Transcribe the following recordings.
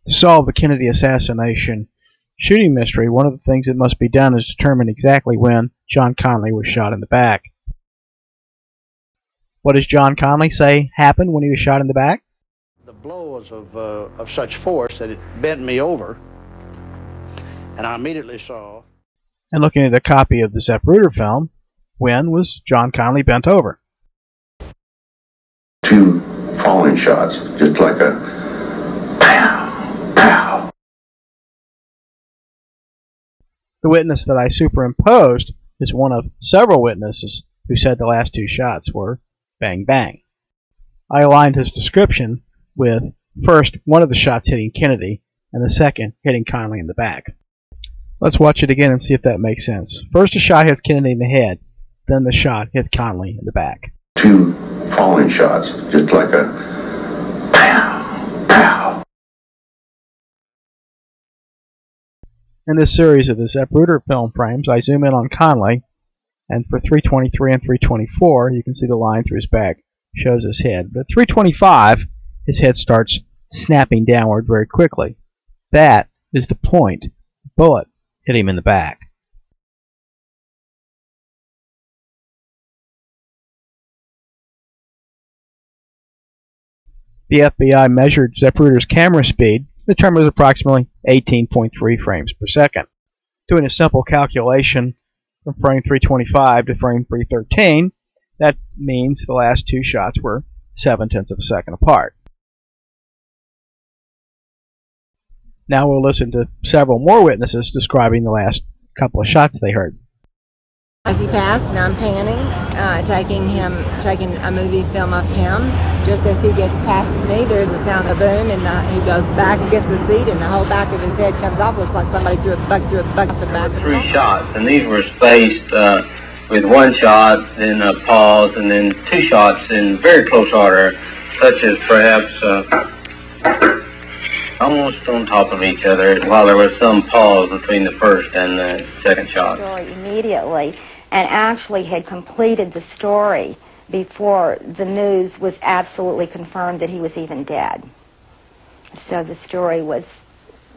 To solve the Kennedy assassination shooting mystery, one of the things that must be done is determine exactly when John Connally was shot in the back. What does John Connally say happened when he was shot in the back? The blow was of such force that it bent me over, and I immediately saw. And looking at a copy of the Zapruder film, when was John Connally bent over? Two falling shots, just like a pow, pow. The witness that I superimposed is one of several witnesses who said the last two shots were bang bang. I aligned his description with first one of the shots hitting Kennedy and the second hitting Connally in the back. Let's watch it again and see if that makes sense. First a shot hits Kennedy in the head, then the shot hits Connally in the back. Two falling shots, just like a pow, pow. In this series of the Zapruder film frames, I zoom in on Connally, and for 323 and 324, you can see the line through his back shows his head. But at 325, his head starts snapping downward very quickly. That is the point. The bullet hit him in the back. The FBI measured Zapruder's camera speed, determined as approximately 18.3 frames per second. Doing a simple calculation from frame 325 to frame 313, that means the last two shots were 0.7 of a second apart. Now we'll listen to several more witnesses describing the last couple of shots they heard. As he passed, and I'm panning, taking a movie film of him. Just as he gets past me, there's a sound of boom, and he goes back and gets the seat, and the whole back of his head comes off. Looks like somebody threw a bug up the back. Three shots, and these were spaced with one shot, then a pause, and then two shots in very close order, such as perhaps almost on top of each other, while there was some pause between the first and the second shot. Story immediately, and actually had completed the story before the news was absolutely confirmed that he was even dead. So the story was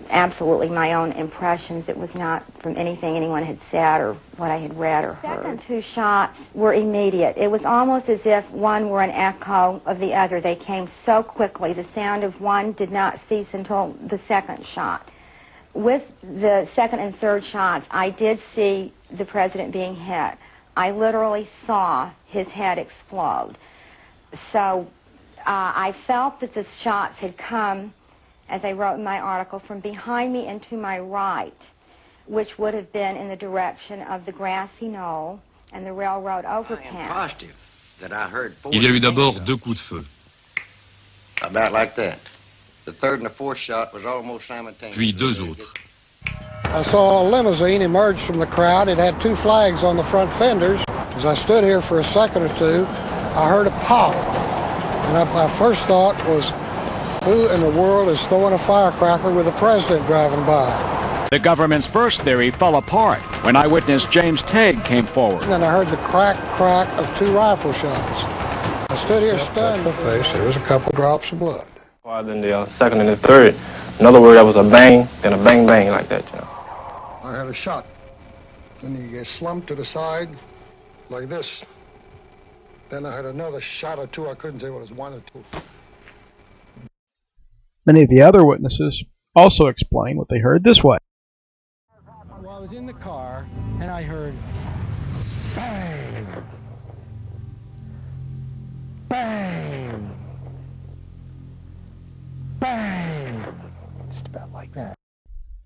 absolutely my own impressions. It was not from anything anyone had said or what I had read or heard. The second two shots were immediate. It was almost as if one were an echo of the other. They came so quickly. The sound of one did not cease until the second shot. With the second and third shots, I did see the president being hit. I literally saw his head explode. So I felt that the shots had come, as I wrote in my article, from behind me and to my right, which would have been in the direction of the grassy knoll and the railroad overpass. Il y a eu d'abord deux coups de feu. About like that. The third and the fourth shot was almost simultaneous. Puis deux autres. I saw a limousine emerge from the crowd. It had two flags on the front fenders. As I stood here for a second or two, I heard a pop. And my first thought was, who in the world is throwing a firecracker with the president driving by? The government's first theory fell apart when eyewitness James Tegg came forward. And then I heard the crack of two rifle shots. I stood here stunned. There was a couple drops of blood. Then the second and the third. In other words, that was a bang, then a bang, bang like that, you know. I had a shot. Then he slumped to the side like this. Then I had another shot or two. I couldn't say what it was, one or two. Many of the other witnesses also explain what they heard this way. Well, I was in the car and I heard bang, bang, bang, just about like that.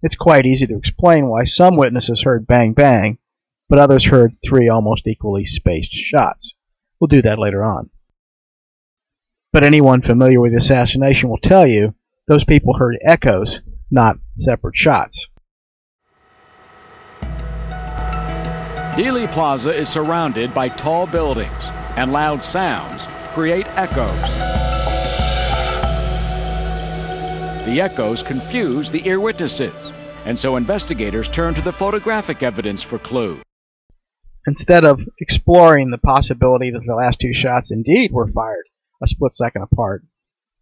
It's quite easy to explain why some witnesses heard bang bang, but others heard three almost equally spaced shots. We'll do that later on. But anyone familiar with the assassination will tell you those people heard echoes, not separate shots. Dealey Plaza is surrounded by tall buildings, and loud sounds create echoes. The echoes confuse the ear witnesses, and so investigators turn to the photographic evidence for clues. Instead of exploring the possibility that the last two shots indeed were fired a split second apart,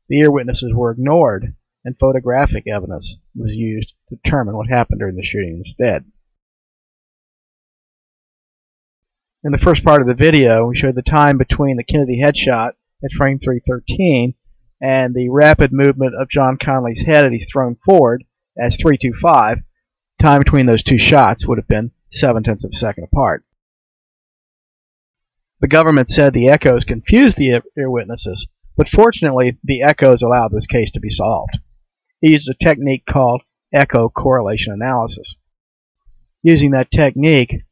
the ear witnesses were ignored and photographic evidence was used to determine what happened during the shooting instead. In the first part of the video, we showed the time between the Kennedy headshot at frame 313 and the rapid movement of John Connolly's head as he's thrown forward as 325. Time between those two shots would have been 0.7 of a second apart. The government said the echoes confused the ear witnesses, but fortunately the echoes allowed this case to be solved. He used a technique called echo correlation analysis. Using that technique,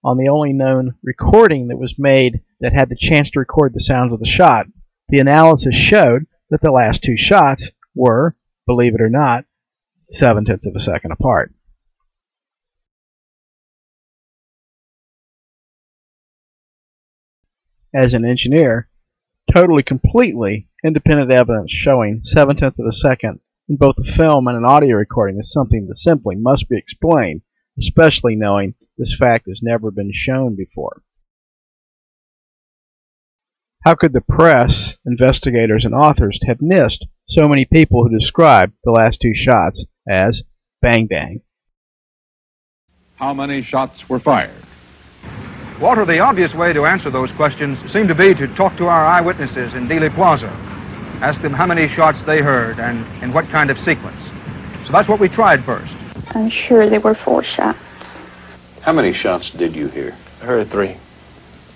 on the only known recording that was made that had the chance to record the sounds of the shot, the analysis showed that the last two shots were, believe it or not, 0.7 of a second apart. As an engineer, totally, completely independent evidence showing 0.7 of a second in both a film and an audio recording is something that simply must be explained, especially knowing this fact has never been shown before. How could the press, investigators, and authors have missed so many people who described the last two shots as bang bang? How many shots were fired? Walter, the obvious way to answer those questions seemed to be to talk to our eyewitnesses in Dealey Plaza. Ask them how many shots they heard and in what kind of sequence. So that's what we tried first. I'm sure there were 4 shots. How many shots did you hear? I heard 3.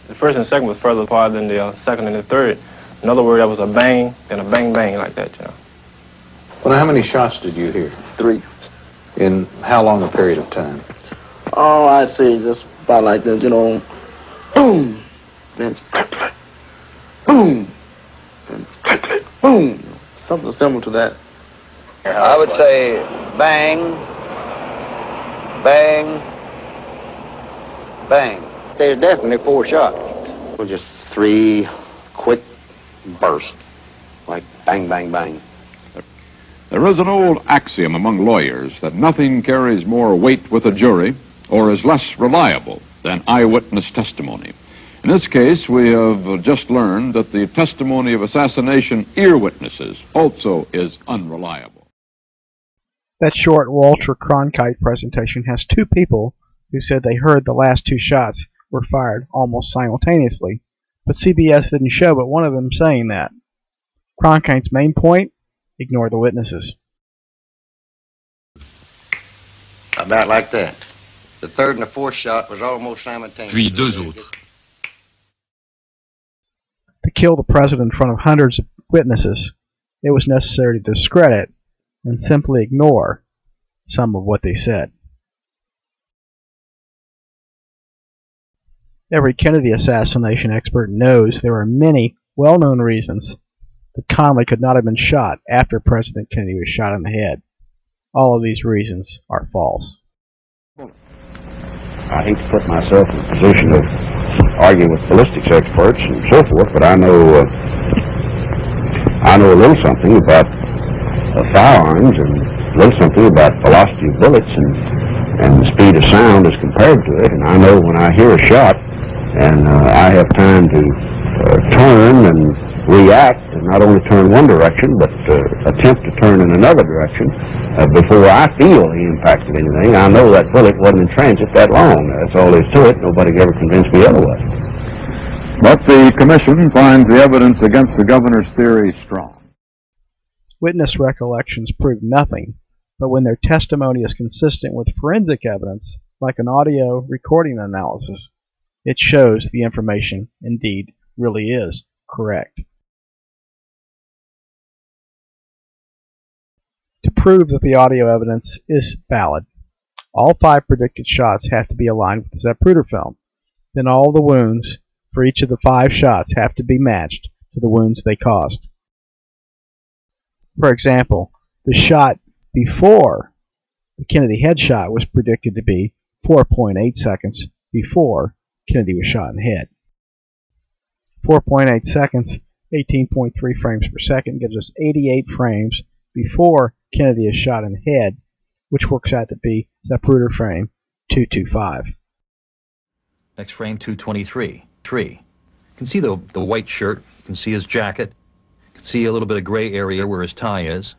The first and second was further apart than the second and the third. In other words, that was a bang, then a bang, bang, like that, you know. Well, now, how many shots did you hear? 3. In how long a period of time? Oh, I'd say just about like this, you know, boom, then click, click, boom, then click, click, boom. Something similar to that. I would say bang, bang, bang. There's definitely 4 shots. Well, just 3 quick bursts, like bang, bang, bang. There is an old axiom among lawyers that nothing carries more weight with a jury or is less reliable than eyewitness testimony. In this case, we have just learned that the testimony of assassination ear witnesses also is unreliable. That short Walter Cronkite presentation has 2 people who said they heard the last 2 shots were fired almost simultaneously, but CBS didn't show but one of them saying that. Cronkite's main point? Ignore the witnesses. About like that. The third and the fourth shot was almost simultaneous. Puis 2 autres. To kill the president in front of hundreds of witnesses, it was necessary to discredit and simply ignore some of what they said. Every Kennedy assassination expert knows there are many well-known reasons that Connally could not have been shot after President Kennedy was shot in the head. All of these reasons are false. I hate to put myself in a position of arguing with ballistics experts and so forth, but I know a little something about firearms and a little something about velocity of bullets and the speed of sound as compared to it. And I know when I hear a shot and I have time to turn and react, and not only turn one direction, but attempt to turn in another direction before I feel the impact of anything. I know that bullet wasn't in transit that long. That's all there is to it. Nobody ever convinced me otherwise. But the commission finds the evidence against the governor's theory strong. Witness recollections prove nothing, but when their testimony is consistent with forensic evidence, like an audio recording analysis, it shows the information indeed really is correct. To prove that the audio evidence is valid, all 5 predicted shots have to be aligned with the Zapruder film. Then all the wounds for each of the 5 shots have to be matched to the wounds they caused. For example, the shot before the Kennedy headshot was predicted to be 4.8 seconds before Kennedy was shot in the head. 4.8 seconds, 18.3 frames per second, gives us 88 frames before Kennedy is shot in the head, which works out to be Zapruder frame 225. Next frame 223. You can see the white shirt, you can see his jacket, you can see a little bit of gray area where his tie is.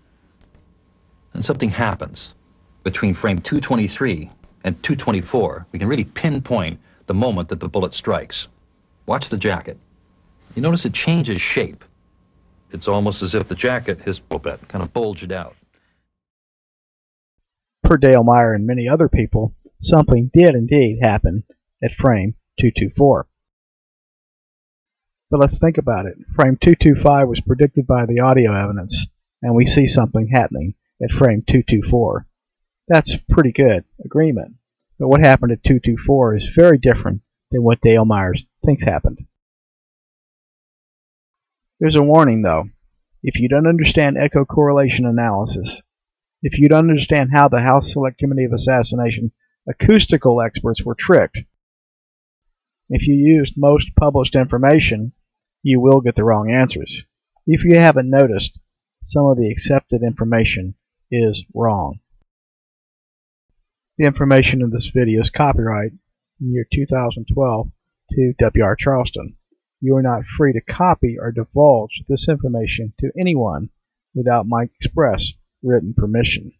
and something happens. Between frame 223 and 224, we can really pinpoint the moment that the bullet strikes. Watch the jacket. You notice it changes shape. It's almost as if the jacket has a little bit, kind of bulged out. Per Dale Meyer and many other people, something did indeed happen at frame 224. But let's think about it. Frame 225 was predicted by the audio evidence, and we see something happening at frame 224. That's pretty good agreement. But what happened at 224 is very different than what Dale Myers thinks happened. There's a warning, though. If you don't understand echo correlation analysis, if you don't understand how the House Select Committee of Assassination acoustical experts were tricked, if you used most published information, you will get the wrong answers. If you haven't noticed, some of the accepted information is wrong. The information in this video is copyright in year 2012 to W.R. Charleston. You are not free to copy or divulge this information to anyone without my express written permission.